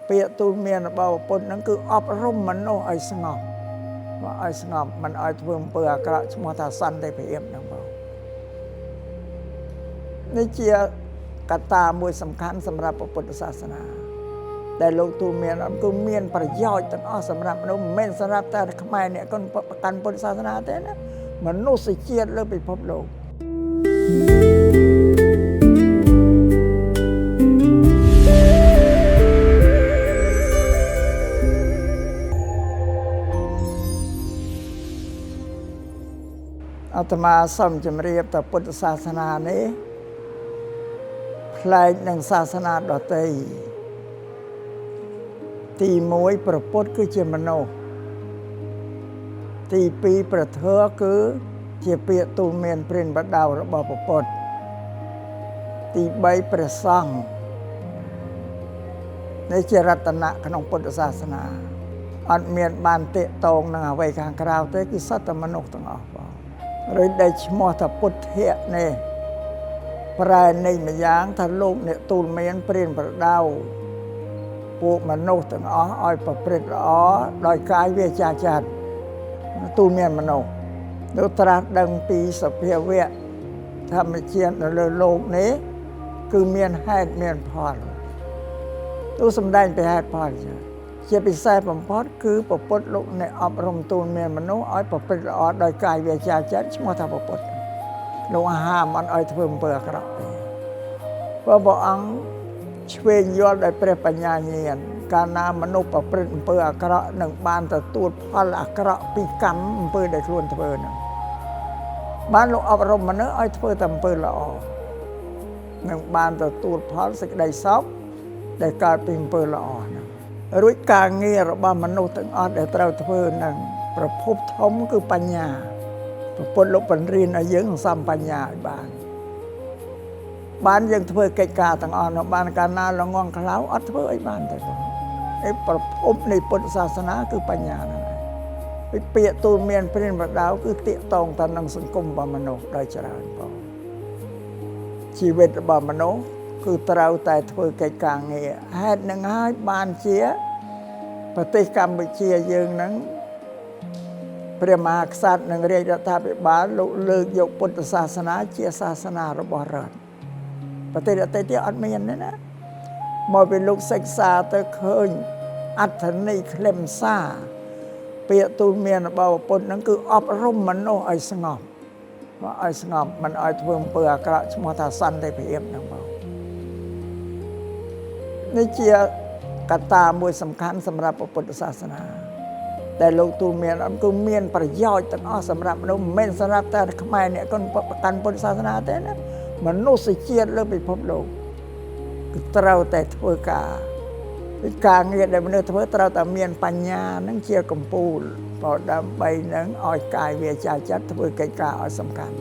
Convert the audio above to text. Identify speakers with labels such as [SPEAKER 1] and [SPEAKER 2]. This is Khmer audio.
[SPEAKER 1] ពាក្យទូលមានរបស់ពុទ្ធហ្នឹងគឺអប់រំមនុស្សឲ្យស្ងប់ឲ្យស្ងប់មិនឲ្យធ្វើអំពើអាក្រក់ឈ្មោះថាសន្តិភាពហ្នឹងបងនេះជាកត្តាមួយសំខាន់សម្រាប់ពុទ្ធសាសនាដែលលោកទូលមានគឺមានប្រយោជន៍ទាំងអស់សម្រាប់មនុស្សមិនមែនសម្រាប់តែខ្មែរអ្នកគាត់ប្រកាន់ពុទ្ធសាសនាទេណាមនុស្សជាតិលើពិភពលោកអាត្មាសូមជម្រាបថាពុទ្ធសាសនានេះប្លែកនឹងសាសនាដទៃទី1ព្រះពុទ្ធគឺជាមនុស្សទី2ព្រះធម៌គឺជាពាក្យទូលមានព្រានបដៅរបស់ព្រះពុទ្ធទី3ព្រះសង្ឃនេះជារតនៈក្នុងពុទ្ធសាសនាអត់មានបានតាកតងនឹងអ្វីខាងក្រៅទេគឺសត្វតែមនុស្សទាំងអស់បងឬដែលឈ្មោះថាពុទ្ធៈនេះប្រែនៃម្យ៉ាងថាលោកអ្នកទូលមានព្រានប្រដៅពួកមនុស្សទាំងអស់ឲ្យប្រព្រឹត្តល្អដោយកាយវាចាចិត្តទូលមានមនុស្សលោកត្រាស់ដឹងពីសភាវៈធម្មជាតិនៅលើโลกនេះគឺមានហេតុមានផលទូសម្ដែងពីហេតុផលជាពិសេសបំផុតគឺព្រះពុទ្ធលោកអ្នកអប់រំទូលមានមនុស្សឲ្យប្រព្រឹត្តល្អដោយកាយវាចាចិត្តឈ្មោះថាព្រះពុទ្ធលោកហាមអត់ឲ្យធ្វើអំពើអាក្រក់ទេព្រោះព្រះអង្គឆ្វេងយល់ដោយព្រះបញ្ញាញាណកាលណាមនុស្សប្រព្រឹត្តអំពើអាក្រក់នឹងបានទទួលផលអាក្រក់ពីកម្មអំពើដែលខ្លួនធ្វើហ្នឹងបានលោកអប់រំមនុស្សឲ្យធ្វើតែអំពើល្អនឹងបានទទួលផលសេចក្តីសុខដែលកើតពីអំពើល្អហ្នឹងរួចការងាររបស់មនុស្សទាំងអស់ដែលត្រូវធ្វើនឹងប្រភពធំគឺបញ្ញាព្រះពុទ្ធលោកបញ្រៀនឲ្យយើងសំបញ្ញាឲ្យបានយើងធ្វើកិច្ចការទាំងអស់នោះបានកាលណាល្ងងខ្លៅអត់ធ្វើឲ្យបានទេបងឯប្រភពនៃពុទ្ធសាសនាគឺបញ្ញាហ្នឹងឯងពាក្យទូលមានព្រានប្រដៅគឺតាកតងទៅនឹងសង្គមរបស់មនុស្សដោយច្រើនបងជីវិតរបស់មនុស្សគឺត្រូវតែធ្វើកិច្ចការងារហេតុនឹងហើយបានជាប្រទេសកម្ពុជាយើងហ្នឹងព្រះមហាក្សត្រនិងរាជរដ្ឋាភិបាលលោកលើកយកពុទ្ធសាសនាជាសាសនារបស់រដ្ឋប្រទេសដទៃទៀតអត់មានទេណាមកពីលោកសិក្សាទៅឃើញអត្ថន័យខ្លឹមសារពាក្យទូលមានរបស់ពុទ្ធហ្នឹងគឺអប់រំមនុស្សឲ្យស្ងប់ឲ្យស្ងប់មិនឲ្យធ្វើអំពើអាក្រក់ឈ្មោះថាសន្តិភាពហ្នឹងបងនេះជាកត្តាមួយសំខាន់សម្រាប់ពុទ្ធសាសនាដែលលោកទូលមានគឺមានប្រយោជន៍ទាំងអស់សម្រាប់មនុស្សមិនមែនសម្រាប់តែខ្មែរអ្នកគាត់ប្រកាន់ពុទ្ធសាសនាទេណាមនុស្សជាតិលើពិភពលោកគឺត្រូវតែធ្វើការងារដែលមនុស្សធ្វើត្រូវតែមានបញ្ញានឹងជាកម្ពូលព្រោះដើម្បីនឹងឲ្យកាយវាចាចិត្តធ្វើកិច្ចការឲ្យសំខាន់